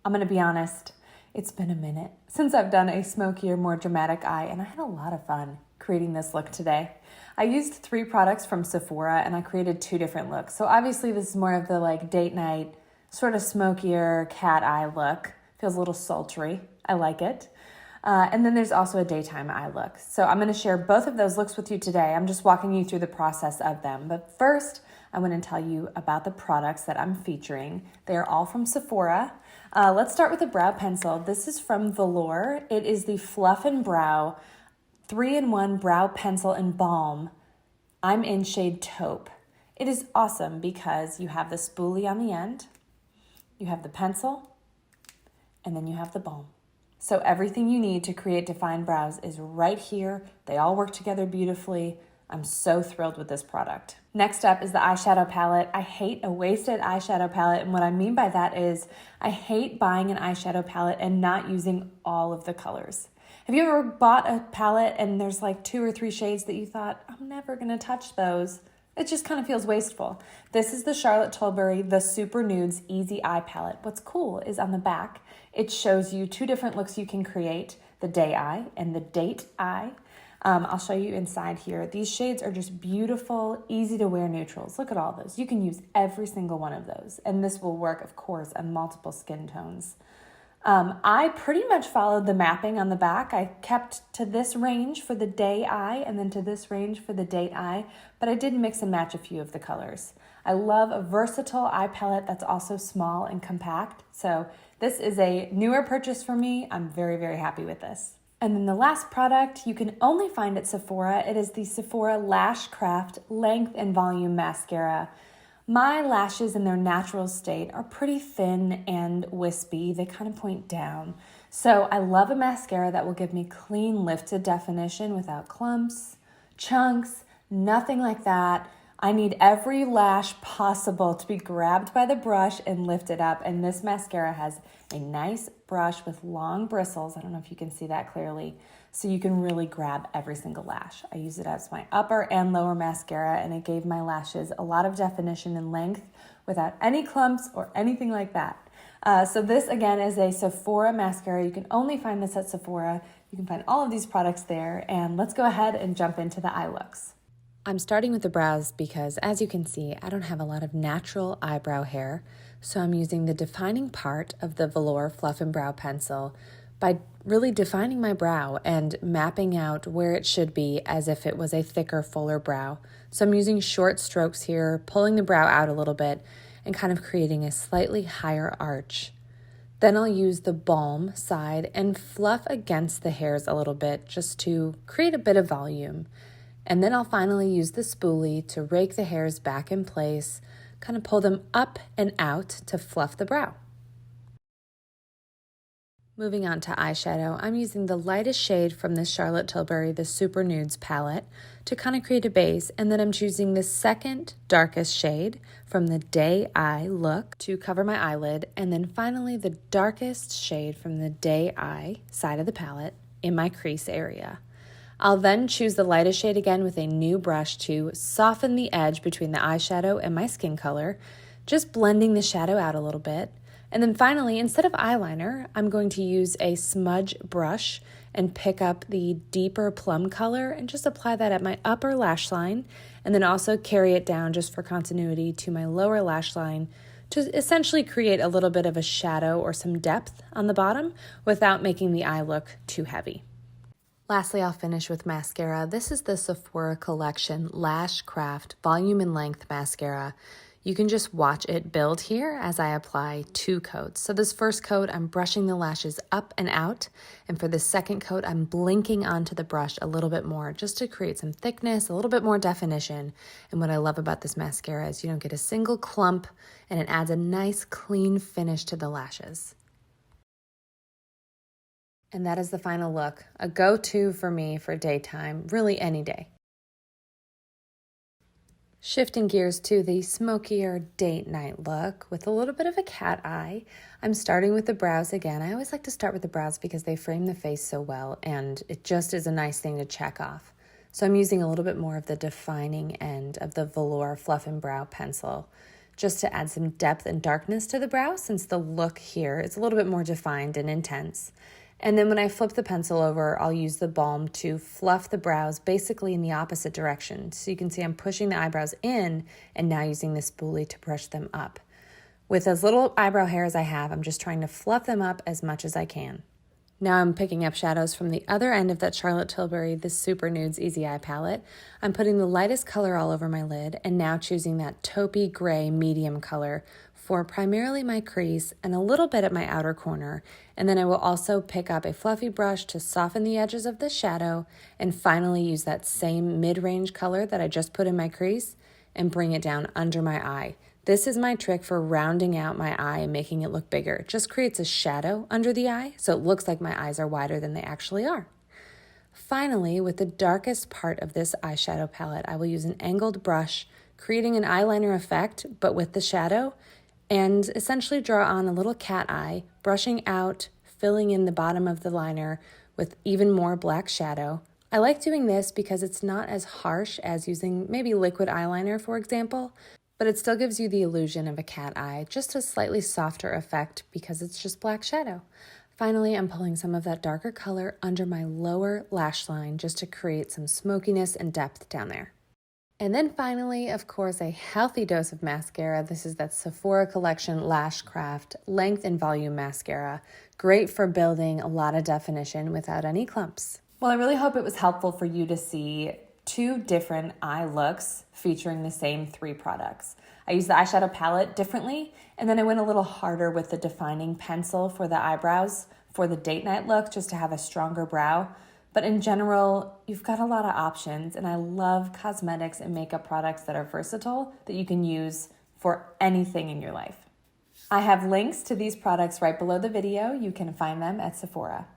I'm gonna be honest, it's been a minute since I've done a smokier, more dramatic eye, and I had a lot of fun creating this look today. I used 3 products from Sephora and I created 2 different looks. So obviously this is more of the like date night, sort of smokier cat eye look. Feels a little sultry. I like it. And then there's also a daytime eye look. So I'm going to share both of those looks with you today. I'm just walking you through the process of them. But first, I want to tell you about the products that I'm featuring. They are all from Sephora. Let's start with the brow pencil. This is from Velour. It is the Fluff and Brow 3-in-1 Brow Pencil and Balm. I'm in shade Taupe. It is awesome because you have the spoolie on the end, you have the pencil, and then you have the balm. So everything you need to create defined brows is right here. They all work together beautifully. I'm so thrilled with this product. Next up is the eyeshadow palette. I hate a wasted eyeshadow palette, and what I mean by that is I hate buying an eyeshadow palette and not using all of the colors. Have you ever bought a palette and there's like 2 or 3 shades that you thought, I'm never gonna touch those? It just kind of feels wasteful. This is the Charlotte Tilbury, the Super Nudes Easy Eye Palette. What's cool is on the back, it shows you 2 different looks you can create, the day eye and the date eye. I'll show you inside here. These shades are just beautiful, easy to wear neutrals. Look at all those. You can use every single one of those. And this will work, of course, on multiple skin tones. I pretty much followed the mapping on the back. I kept to this range for the day eye and then to this range for the date eye, but I did mix and match a few of the colors. I love a versatile eye palette that's also small and compact. So this is a newer purchase for me. I'm very, very happy with this. And then the last product you can only find at Sephora. It is the Sephora Lash Craft Length and Volume Mascara. My lashes in their natural state are pretty thin and wispy. They kind of point down. So I love a mascara that will give me clean lifted definition without clumps, chunks, nothing like that. I need every lash possible to be grabbed by the brush and lifted up. And this mascara has a nice brush with long bristles. I don't know if you can see that clearly. So you can really grab every single lash. I use it as my upper and lower mascara, and it gave my lashes a lot of definition and length without any clumps or anything like that. So this, again, is a Sephora mascara. You can only find this at Sephora. You can find all of these products there. And let's go ahead and jump into the eye looks. I'm starting with the brows because, as you can see, I don't have a lot of natural eyebrow hair. So I'm using the defining part of the Velour Fluff and Brow Pencil by really defining my brow and mapping out where it should be as if it was a thicker, fuller brow. So I'm using short strokes here, pulling the brow out a little bit and kind of creating a slightly higher arch. Then I'll use the balm side and fluff against the hairs a little bit just to create a bit of volume. And then I'll finally use the spoolie to rake the hairs back in place, kind of pull them up and out to fluff the brow. Moving on to eyeshadow, I'm using the lightest shade from this Charlotte Tilbury, the Super Nudes palette, to kind of create a base, and then I'm choosing the second darkest shade from the Day Eye look to cover my eyelid, and then finally the darkest shade from the Day Eye side of the palette in my crease area. I'll then choose the lightest shade again with a new brush to soften the edge between the eyeshadow and my skin color, just blending the shadow out a little bit. And then finally, instead of eyeliner, I'm going to use a smudge brush and pick up the deeper plum color and just apply that at my upper lash line, and then also carry it down just for continuity to my lower lash line to essentially create a little bit of a shadow or some depth on the bottom without making the eye look too heavy. Lastly, I'll finish with mascara. This is the Sephora Collection Lash Craft Volume and Length Mascara. You can just watch it build here as I apply 2 coats. So this first coat, I'm brushing the lashes up and out. And for the second coat, I'm blinking onto the brush a little bit more just to create some thickness, a little bit more definition. And what I love about this mascara is you don't get a single clump and it adds a nice clean finish to the lashes. And that is the final look, a go-to for me for daytime, really any day. Shifting gears to the smokier date night look with a little bit of a cat eye. I'm starting with the brows again. I always like to start with the brows because they frame the face so well and it just is a nice thing to check off. So I'm using a little bit more of the defining end of the Velour Fluff and Brow Pencil just to add some depth and darkness to the brow, since the look here is a little bit more defined and intense. And then when I flip the pencil over, I'll use the balm to fluff the brows basically in the opposite direction. So you can see I'm pushing the eyebrows in and now using the spoolie to brush them up. With as little eyebrow hair as I have, I'm just trying to fluff them up as much as I can. Now I'm picking up shadows from the other end of that Charlotte Tilbury, the Super Nudes Easy Eye palette. I'm putting the lightest color all over my lid and now choosing that taupey gray medium color for primarily my crease and a little bit at my outer corner. And then I will also pick up a fluffy brush to soften the edges of the shadow and finally use that same mid-range color that I just put in my crease and bring it down under my eye. This is my trick for rounding out my eye and making it look bigger. It just creates a shadow under the eye, so it looks like my eyes are wider than they actually are. Finally, with the darkest part of this eyeshadow palette, I will use an angled brush, creating an eyeliner effect, but with the shadow, and essentially draw on a little cat eye, brushing out, filling in the bottom of the liner with even more black shadow. I like doing this because it's not as harsh as using maybe liquid eyeliner, for example, but it still gives you the illusion of a cat eye, just a slightly softer effect because it's just black shadow. Finally, I'm pulling some of that darker color under my lower lash line just to create some smokiness and depth down there. And then finally, of course, a healthy dose of mascara. This is that Sephora Collection Lash Craft Length and Volume Mascara. Great for building a lot of definition without any clumps. Well, I really hope it was helpful for you to see 2 different eye looks featuring the same 3 products. I used the eyeshadow palette differently, and then I went a little harder with the defining pencil for the eyebrows for the date night look, just to have a stronger brow. But in general, you've got a lot of options, and I love cosmetics and makeup products that are versatile that you can use for anything in your life. I have links to these products right below the video. You can find them at Sephora.